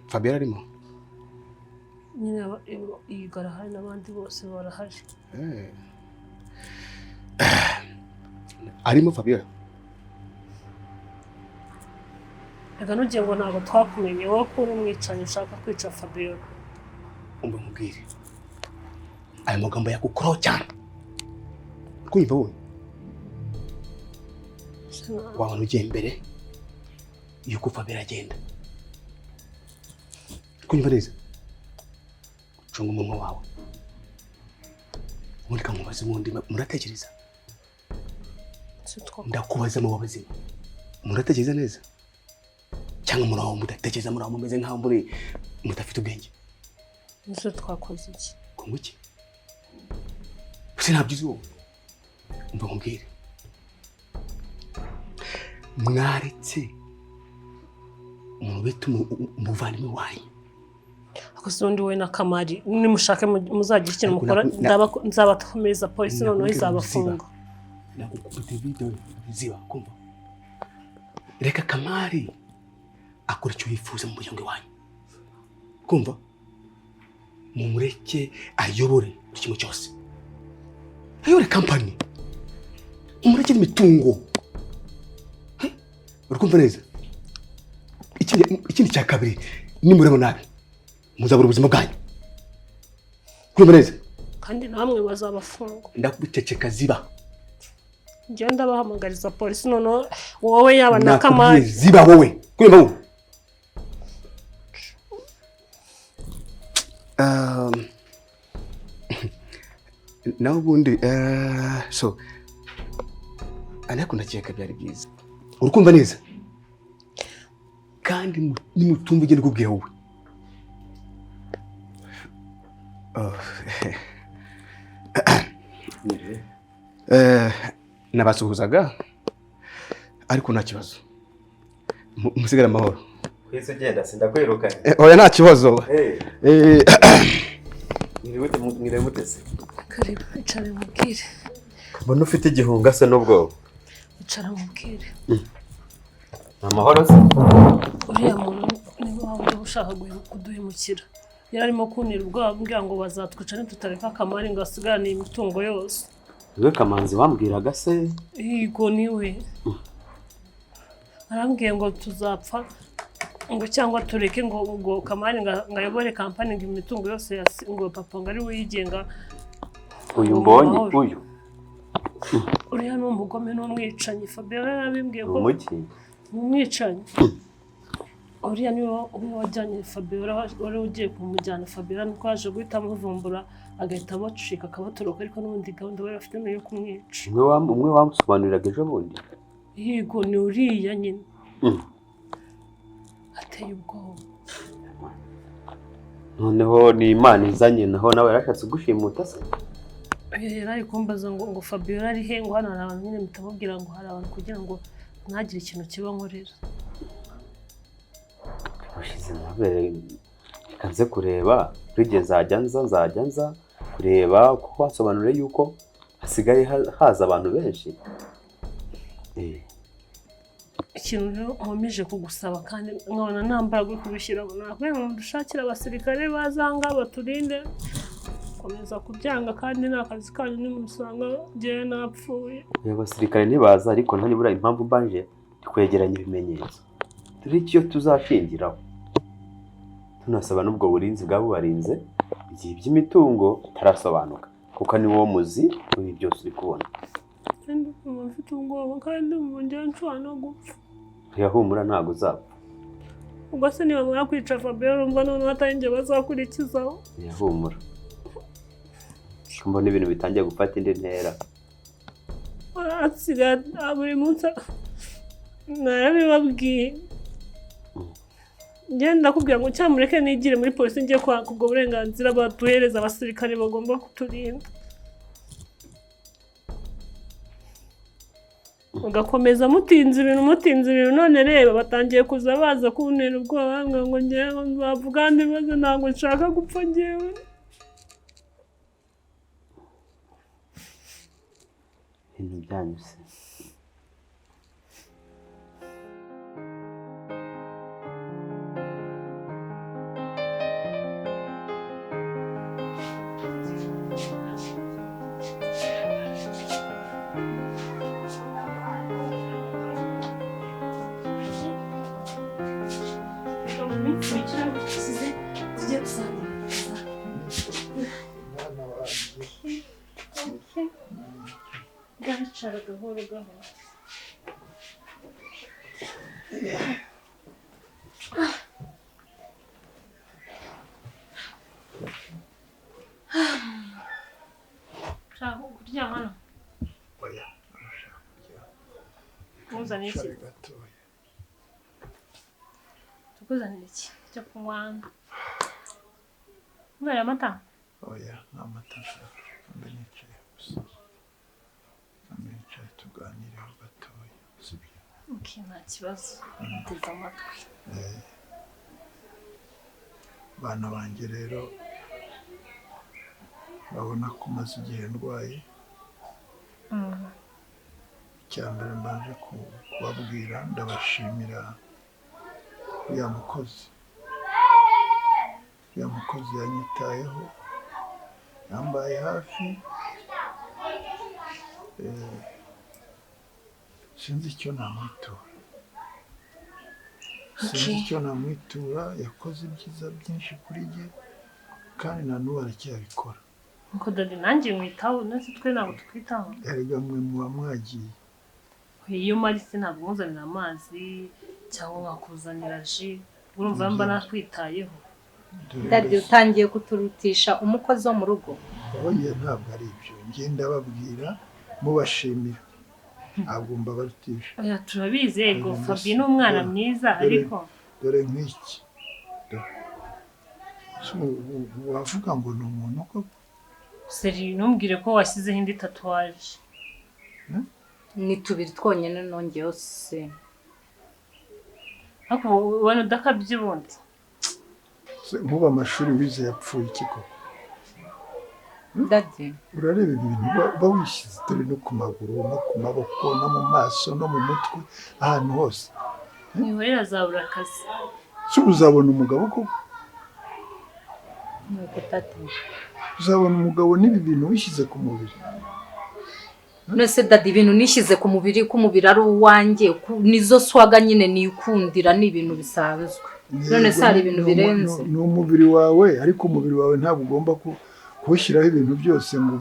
Fabiola arimo nyine igara hari n'abandi bose barahari arimo Fabiola reka nugiye ngo ntabwo twakumenye wowe ko uri umwicanyi ushaka kwica Fabiola umbe mubwire aya magambo yakukuraho cyane kunyumva wowe wabona ugiye mbere yuko Fabiola agenda kunyumva neza cunga umunwa wawe ubundi kamubaza ubundi muratekereza ndakubaza mu babazima muratekereza neza cyangwa muraho mudatekereza muraho mumeze nkaho muri mudafite ubwenge nise twakoze iki kunguki sinabyize wowe umva nkubwire mwaretse umuntu bita umuvandimwe wanyu akusundi we na Kamari nimushake muzagira ikintu mukora nzabakomeza polisi noneho izabafunga nakukubita video ziba kumva reka Kamari akora icyo yifuza mu muryango wanyu kumva mumureke ayobore kimwe cyose ayobore company umureke imitungo urikumva neza ikindi cya kabiri nimureba nabi muzabura ubuzima bwanyu kumva neza kandi namwe bazabafunga ndakubiceceka ziba ngenda bahamagariza polisi noneho wowe yaba na Kamari ziba wowe kumva wowe naho ubundi so anakunda cyeka byari byiza urukumva neza kandi nimutumva ugende kubwira wowe nabasuhuzaga ariko nta kibazo musigara amahoro kwese ugenda sindakwirukanye oya nta kibazo mwire mutese karibu icare mubwire mbona ufite igihunga se n'ubwoba icara mubwire amahoro se uriya muntu niba waba ushaka kuduhemukira yari arimo kunira ubwoba ambwira ngo bazatwica nitutareka Kamari ngo asigarane imitungo yose niwe Kamanzi wambwiraga se yego niwe arambwiye ngo tuzapfa ngo cyangwa tureke ngo Kamari ngo ayobore kampani ngo imitungo yose ngo papa ngo ari we yigenga uyu mbonye uyu uriya ni umugome n'umwicanyi Fabiola yabimbwiye ko umwicanyi uriya niwe wajyanye Fabiola wari ugiye kumujyana Fabiola nuko yaje guhita amuvumbura agahita abacika akabatoroka ariko n'ubundi gahunda bari bafite no yo kumwica umwe wamusobanuriraga ejo bundi yego ni uriya nyine ateye ubwoba noneho ni Imana izanye naho nawe yarashatse gushimuta se yari kumbaza ngo Fabiola ari he ngo hano hari abantu nyine mutamubwira ngo hari abantu kugira ngo ntagire ikintu kiba nkorera ushize nabere kanze kureba rige nzajya nza kureba kuko wasobanure yuko hasigaye haza abantu benshi ikintu rero nkomeje kugusaba kandi nkabona nambara kubishyira nakwe ngo dushakira abasirikare bazanga baturinde komeza kubyanga kandi nakazi kanyu nimusanga giye napfuye abasirikare ntibaza ariko ntanibura impamvu mbanje kwegeranya ibimenyetso turi cyo tuzashingiraho tunasaba n'ubwo burinzi bwabo barinze igihe by'imitungo tarasobanuka kuko ni wo muzi ibi byose uri kubona kandi mufite ubwoba kandi mujya nshwana gupfa yahumura ntago uzapfa ubwo se niba mwakwica Fabiola umva none atangiye bazakurikizaho yahumura mbona ibintu bitangiye gufata indi ntera asigaye buri munsi narabibabwiye ngenda kubwira ngo cyamureke nigire muri polisi ngiye kwaka ubwo burenganzira baduhereza abasirikare bagomba kuturinda ugakomeza mutinze ibintu none reba batangiye kuza baza kuntera ubwoba ngo ngewe nzavuga andi maze ntabwo nshaka gupfa ngewe ibintu byanyuse gahoro gahoro. Shaka kuryama hano. Oya, arashaka kuryama. Muzanire iki? Gatoya. Tukuzanire iki? Cyo kunywa. Mwera amata? Oya, nta mata nshaka. Mbe nicaye gusa. Mbe nicaye tuganireho gatoya. Sibyo? Okay, nta kibazo. Teza amatwi. Bana banjye rero babona ko maze igihe ndwaye. Icyambere mbanje kubabwira ndabashimira uriya mukozi yanyitayeho yambaye hafi sinzi icyo namwitura yakoze ibyiza byinshi kuri jye kandi na n'ubu aracyabikora. Nko dade nanjye mwitaho nase twe ntabwo tukwitaho. Erega mwe muba mwagiye. Iyo marise ntabwo muzanira amazi cyangwa nkakuzanira ji urumva mba nakwitayeho. Dade utangiye kuturutisha umukozi wo mu rugo. Oya ntabwo ari ibyo ngenda babwira mubashimira ntabwo mbabarutisha. Oya turabizi ego Fabi ni umwana mwiza ariko dore nk'iki wavuga ngo ni umuntu ko seri ntumbwire ko washyizeho indi tatuwaje. Ni tubiri twonyine nongeyeho se. Ariko ubona udakabye ubundi. Nkuba amashuri wize yapfuye ikiko. Dade urareba ibintu bawishyize dore no ku maguru no ku maboko no mu maso no mu mutwe ahantu hose. Nihorera azabura akazi. Se uzabona umugabo ko nuko tata. Uzabona umugabo n'ibi bintu wishyize ku mubiri. Nese dade ibintu nishyize ku mubiri ari uwanjye nizo swaga nyine nikundira ni ibintu bisanzwe. None se hari ibintu birenze. Ni umubiri wawe ariko umubiri wawe ntabwo ugomba kuwushyiraho ibintu byose ngo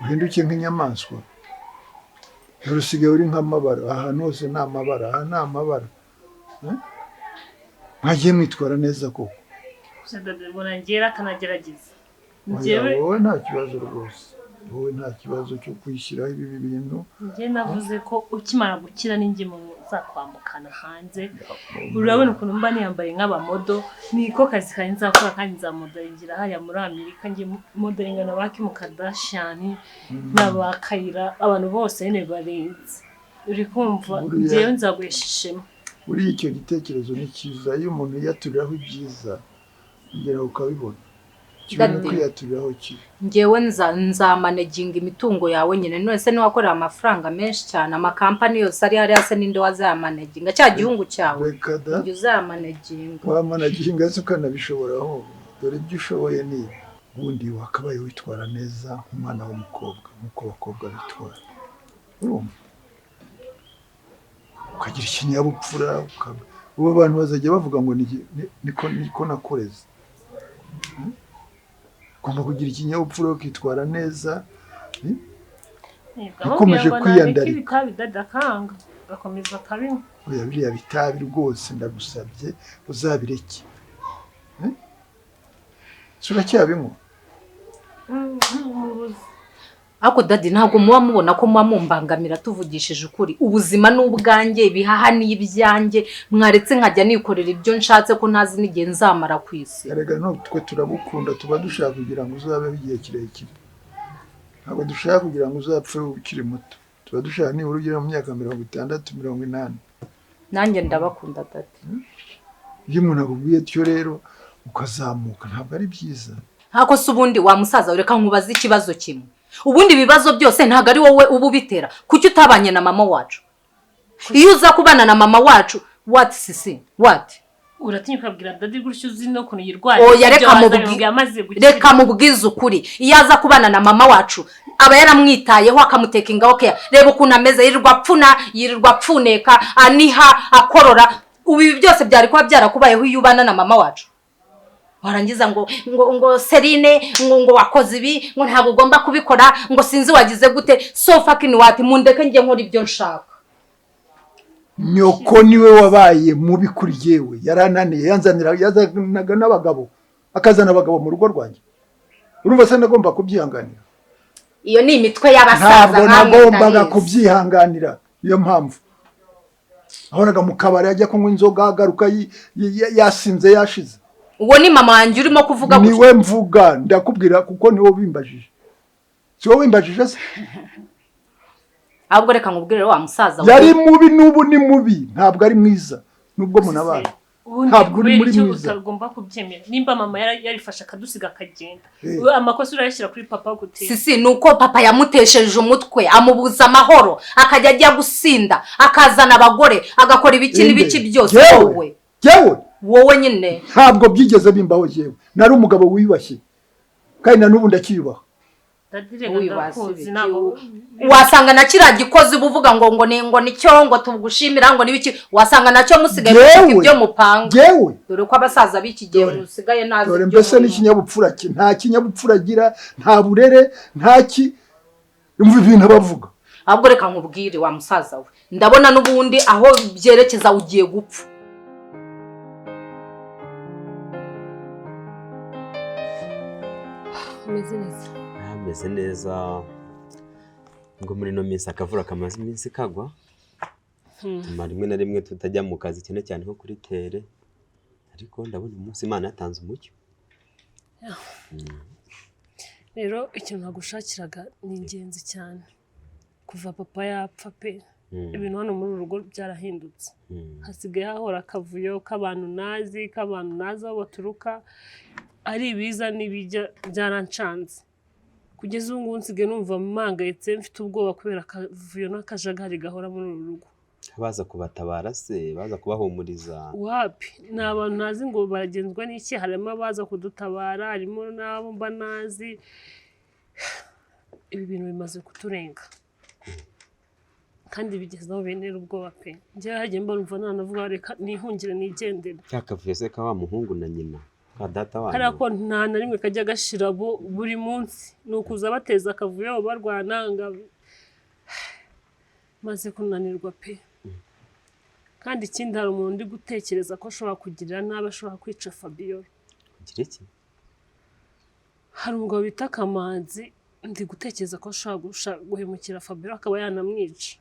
uhinduke nk'inyamaswa. Urusigaye uri nk'amabara ahantu hose ni amabara aha ni amabara. Mwagiye mwitwara neza koko. Dade mbona ngera akanagerageza. Wowe nta kibazo rwose. Wowe nta kibazo cyo kwishyiraho ibi bintu. Njye navuze ko ukimara gukira n'inge mu zakwambukana hanze. Urabona ukuntu mba niyambaye nk'abamodo niko kazi kanjye nzakora kandi nzamodelingira hariya muri Amerika ngiye modelinga na ba Kim Kardashian n'abakayira abantu bose nyine barenze. Uri kumva njyewe nzaguheshishemo. Uri icyo gitekerezo ni cyiza iyo umuntu yaturiraho ibyiza ngera ukabibona. Ngewe nzamanaginga imitungo yawe nyine none se niwakorera amafaranga menshi cyane amakampani yose ari hariya se ninde wazamanaginga cya gihungu cyawe njye uzamanaginga. Wamanaginga se ukanabishoboraho dore ibyo ushoboye ni ubundi wakabaye witwara neza nk'umwana w'umukobwa nk'uko abakobwa bitwara. Urumva ukagira ikinyabupfura ubu abantu bazajya bavuga ngo niko nakoreze. Ugomba kugira ikinyabupfura ukitwara neza. Ukomeje kwiyandarika. Gakomeza kabinywa. Oya biriya bitabi rwose ndagusabye uzabireke. Suracyabinywa. Ako dadi ntabwo muba mubona ko muba mumbangamira tuvugishije ukuri. Ubuzima n'ubwanjye bihaha n'ibyanjye mwaretse nkajya nikorera ibyo nshatse ko ntazi n'igihe nzamara ku isi. Erega no twe turagukunda tuba dushaka kugira ngo uzabeho igihe kirekire. Ntabwo dushaka kugira ngo uzapfe ukiri muto. Tuba dushaka nibura ugera mu myaka 60 80. Nanjye ndabakunda dadi. Iyo umuntu akubwiye tyo rero ukazamuka ntabwo ari byiza. Hako se ubundi wa musaza ureka nkubaza ikibazo kimwe. Ubundi ibibazo byose ntago ari wowe ubu bitera. Kuki utabanye na mama wacu? Iyo uza kubana na mama wacu, what sisi? What? Uratinyuka kubwira dadi gutyo uzi no kuntu yirwaye. Oya reka mubwiza ukuri. Iyo aza kubana na mama wacu, aba yaramwitayeho akamutekingaho care. Reba ukuntu ameze yirirwa apfuneka, aniha, akorora. Ubu byose byari kuba byarakubayeho iyo ubana na mama wacu. warangiza ngo Serine ngo wakoze ibi ngo ntabwo ugomba kubikora ngo sinzi wagize gute so fucking what mundeke njye nkora ibyo nshaka. Nyoko niwe wabaye mubi kuri jewe yarananiye yazanaga n'abagabo akazana abagabo mu rugo rwanjye. Urumva se nagomba kubyihanganira? Iyo ni imitwe y'abasaza ntabwo nagombaga kubyihanganira. Iyo mpamvu ahoraga mu kabari ajya kunywa inzoga agaruka yasinze yashize. Uwo ni mama wanjye urimo kuvuga gutyo? Niwe mvuga ndakubwira kuko niwo bimbajije. Si wowe wimbajije se? Ahubwo reka nkubwire wa musaza yari mubi n'ubu ni mubi ntabwo ari mwiza nubwo munabana. Ntabwo uri muri mwiza. Utagomba kubyemera. Nimba mama yarifasha akadusiga akagenda. Amakosa urayashyira kuri papa gute? Sisi nuko papa yamutesheje umutwe amubuza amahoro akajya ajya gusinda akazana abagore agakora ibiki n'ibiki byose wowe nyine. Ntabwo byigeze bimbaho jewe. Nari umugabo wiyubashye kandi na n'ubu ndakiyubaha. Wasanga na kira gikozi buvuga ngo nicyo ngo tugushimira ngo nibiki wasanga nacyo musigaye ibyo mupanga. Dore ko abasaza biki gihe musigaye nazi. Dore mbese n'ikinyabupfura nta kinyabupfura agira nta burere ntaki umva ibintu bavuga. Ahubwo reka nkubwire wa musaza we ndabona n'ubundi aho byerekeza ugiye gupfa. Meze neza ngo muri no minsi akavura kamaze iminsi kagwa rimwe na rimwe tutajya mu kazi cyane cyane nko kuri tere ariko ndabona umunsi Imana yatanze umucyo. Rero ikintu nagushakiraga ni ingenzi cyane kuva papa yapfa pe ibintu hano muri urugo byarahindutse. Hasigaye hahora akavuyo k'abantu nazi aho baturuka ari ibiza n'ibijya byarancanze. Kugeza ubu ngubu nsigaye numva mpangayitse mfite ubwoba kubera akavuyo n'akajagari gahora muri uru rugo. Baza kubatabara se baza kubahumuriza? Wapi ni abantu nazi ngo baragenzwa n'iki. Harimo abaza kudutabara harimo n'abo mba nazi. Ibi bintu bimaze kuturenga kandi bigezaho benera ubwoba pe. Njyewe hagiye mba numva nanavuga reka nihungire nigendere. Cyakavuye se ka wa muhungu na nyina ka data wanyu? Hari ko nta na rimwe kajya gashira buri munsi nukuza bateza akavuyo barwana maze kunanirwa pe. Kandi ikindi hari umuntu ndi gutekereza ko ashobora kugirira nabi ashobora kwica Fabiola. Kugira iki? Hari umugabo bita Kamanzi ndi gutekereza ko ashobora guhemukira Fabiola akaba yanamwica.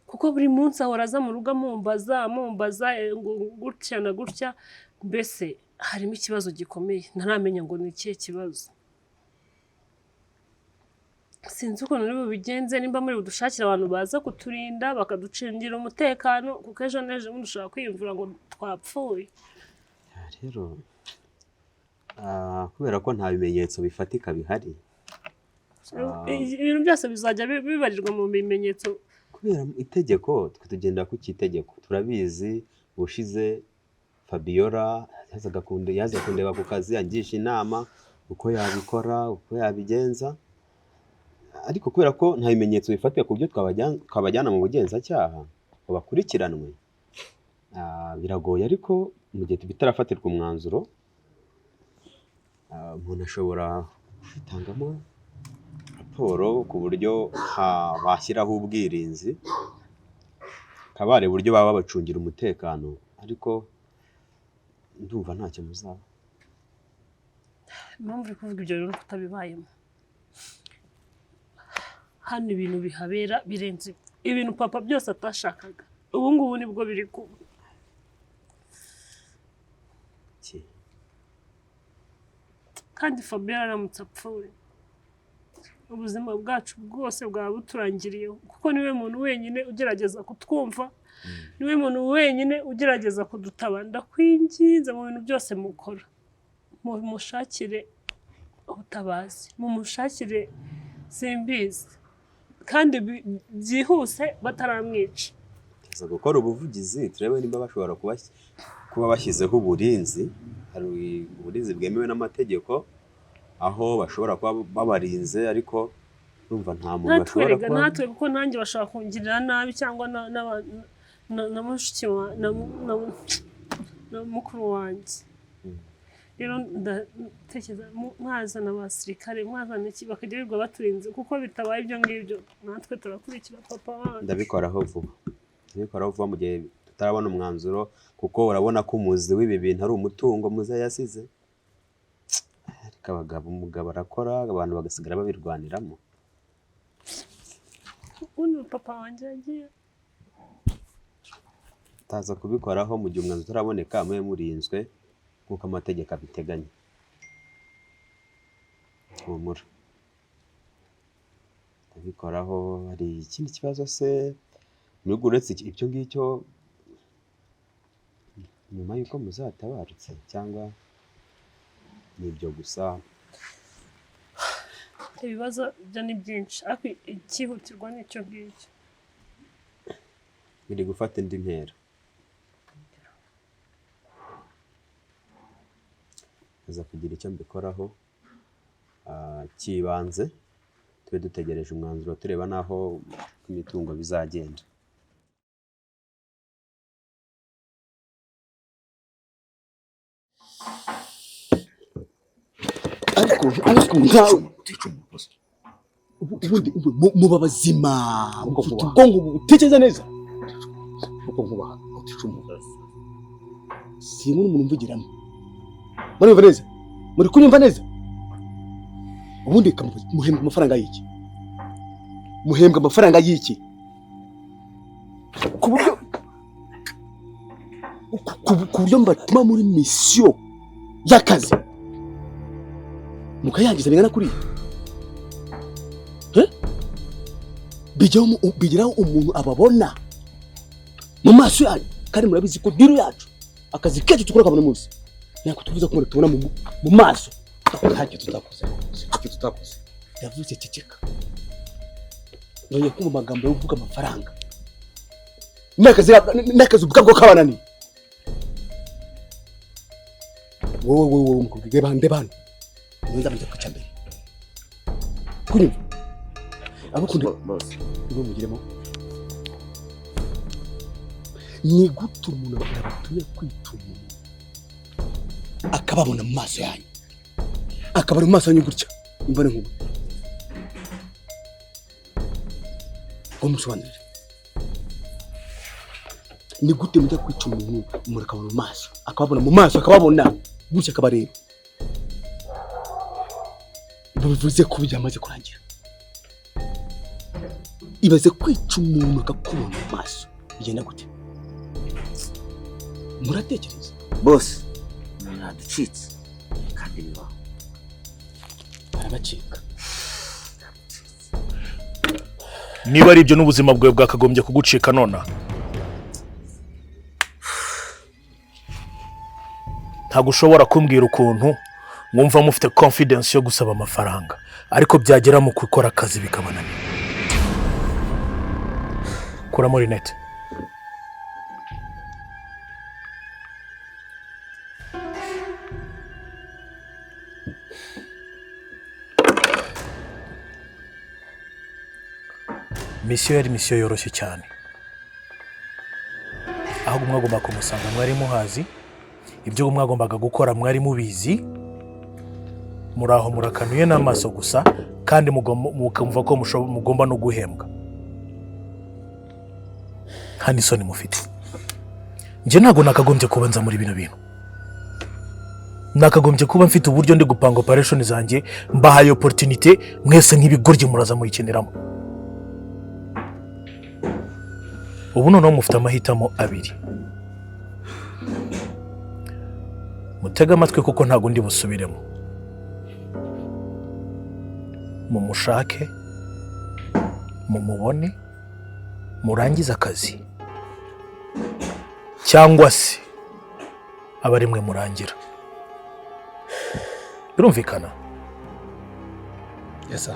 Kuko buri munsi ahora aza mu rugo mumbaza gutya na gutya. Mbese harimo ikibazo gikomeye ntaramenya ngo ni ikihe kibazo. Sinzi ukuntu nibo bigenze nimba muri budushakira abantu baza kuturinda bakaducungira umutekano kuko ejo neje mudushaka kwiyumvira ngo twapfuye. Rero kubera ko nta bimenyetso bifatika bihari ibintu byose bizajya bibarirwa mu bimenyetso kubera itegeko tugenda ku kitegeko. Turabizi bushize Fabiola yaza kundeba ku kazi angisha inama uko yabikora uko yabigenza ariko kubera ko nta bimenyetso bifatika ku byo twabajyana mu bugenzacyaha ngo bakurikiranwe biragoye. Ariko mu gihe bitarafatirwa umwanzuro umuntu ashobora gutangamo raporo ku buryo bashyiraho ubwirinzi kabare buryo baba babacungira umutekano. Ariko ndumva ntacyo muzaba. Impamvu uri kuvuga ibyo rero kutabibayemo hano ibintu bihabera birenze ibintu papa byose atashakaga ubu ngubu nibwo biri kuba. Kandi Fabiola aramutse apfuye ubuzima bwacu bwose bwaba buturangiriyeho kuko niwe muntu wenyine ugerageza kutwumva. Niwe muntu wenyine ugerageza kudutabara. Ndakwinginze mu bintu byose mukora mumushakire ubutabazi mumushakire simbizi kandi byihuse bataramwica. Tuza gukora ubuvugizi turebe nimba bashobora kuba bashyizeho uburinzi. Hari uburinzi bwemewe n'amategeko aho bashobora kuba babarinze ariko numva nta muntu bashobora kuba natwe kuko nanjye bashaka kungirira nabi cyangwa na mushiki na mukuru wanjye. rero ndatekereza mwazana abasirikare mwazana iki bakagirirwa baturinze kuko bitabaye ibyo ngibyo natwe turakurikira papa wanjye. ndabikoraho vuba mu gihe tutarabona umwanzuro kuko urabona ko umuzi w'ibi bintu ari umutungo muze yasize. Ariko umugabo arakora abantu bagasigara babirwaniramo. ubundi papa wanjye yagiye taza kubikoraho mu gihe umwanzuro utaraboneka mwe murinzwe nk'uko amategeko abiteganya. Humura ndabikoraho. Hari ikindi kibazo se muri uretse ibyo ngicyo nyuma y'uko muzatabarutse cyangwa ni ibyo gusa? ibibazo byo ni byinshi ariko ikihutirwa n'icyo ngicyo. biri gufata indi ntera. aza kugira icyo mbikoraho kibanze tube dutegereje umwanzuro tureba naho imitungo bizagenda. ariko nkawe ubundi muba bazima ufite ubwonko butekereza neza uko nkubaha simwe n'umuntu mvugiramo murumva neza muri kunyumva neza ubundi muhembwa amafaranga y'iki ku buryo mbatuma muri misiyo y'akazi mukayangiza bingana kuri bigeraho umuntu ababona mu maso yanyu kandi murabizi ko diro yacu akazi kacu tukora kabone munsi nako tuvuze ko tubona mu maso ntacyo tutakoze yavuze ceceka none kumva amagambo yo kuvuga amafaranga n'akazi ubwabwo kabanani wowe mukubwire bande nza mujya kwica mbere kuri abakundi bose ngo mugiremo ni gute umuntu batumye kwita umuntu akababona mu maso yanyu akabara mu maso yanyu gutya imbone nk'ubu ngo musobanurire ni gute mujya kwica umuntu akabona mu maso akababona mu maso akababona gutya akabareba bivuze ko byamaze kurangira. Ibaze kwica umuntu akakubona mu maso bigenda gute? Muratekereza bose ntaducitse kandi bibaho arabacika. Niba ari ibyo n'ubuzima bwawe bwakagombye kugucika nona. Ntabwo ushobora kumbwira ukuntu mwumva mufite confidence yo gusaba amafaranga ariko byagera mu gukora akazi bikabananira. Kura muri net. Misiyo yari misiyo yoroshye cyane. Aho mwagomba kumusanga mwari muhazi, ibyo mwagombaga gukora mwari mubizi, muraho murakanuye n'amaso gusa kandi mukumva ko mugomba no guhembwa. Hani soni mufite. Nje ntago nakagombye kubanza muri bino bintu. Nakagombye kuba mfite uburyo ndi gupanga operation zanjye mbahaye opportunity mwese nk'ibigoryi muraza muyikeniramo. Ubu noneho mufite amahitamo abiri. Mutega amatwi kuko ntago ndi busubiremo. Mumushake, mumubone, murangiza akazi. Cyangwa se abari mwe murangira. Birumvikana? Yes sir.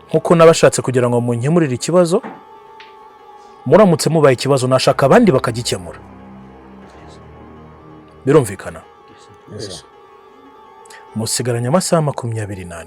Nkuko nabashatse kugira ngo munkemurire ikibazo, muramutse mubaye ikibazo nashaka abandi bakagikemura. Birumvikana? Yes sir. Musigaranye amasaha 24.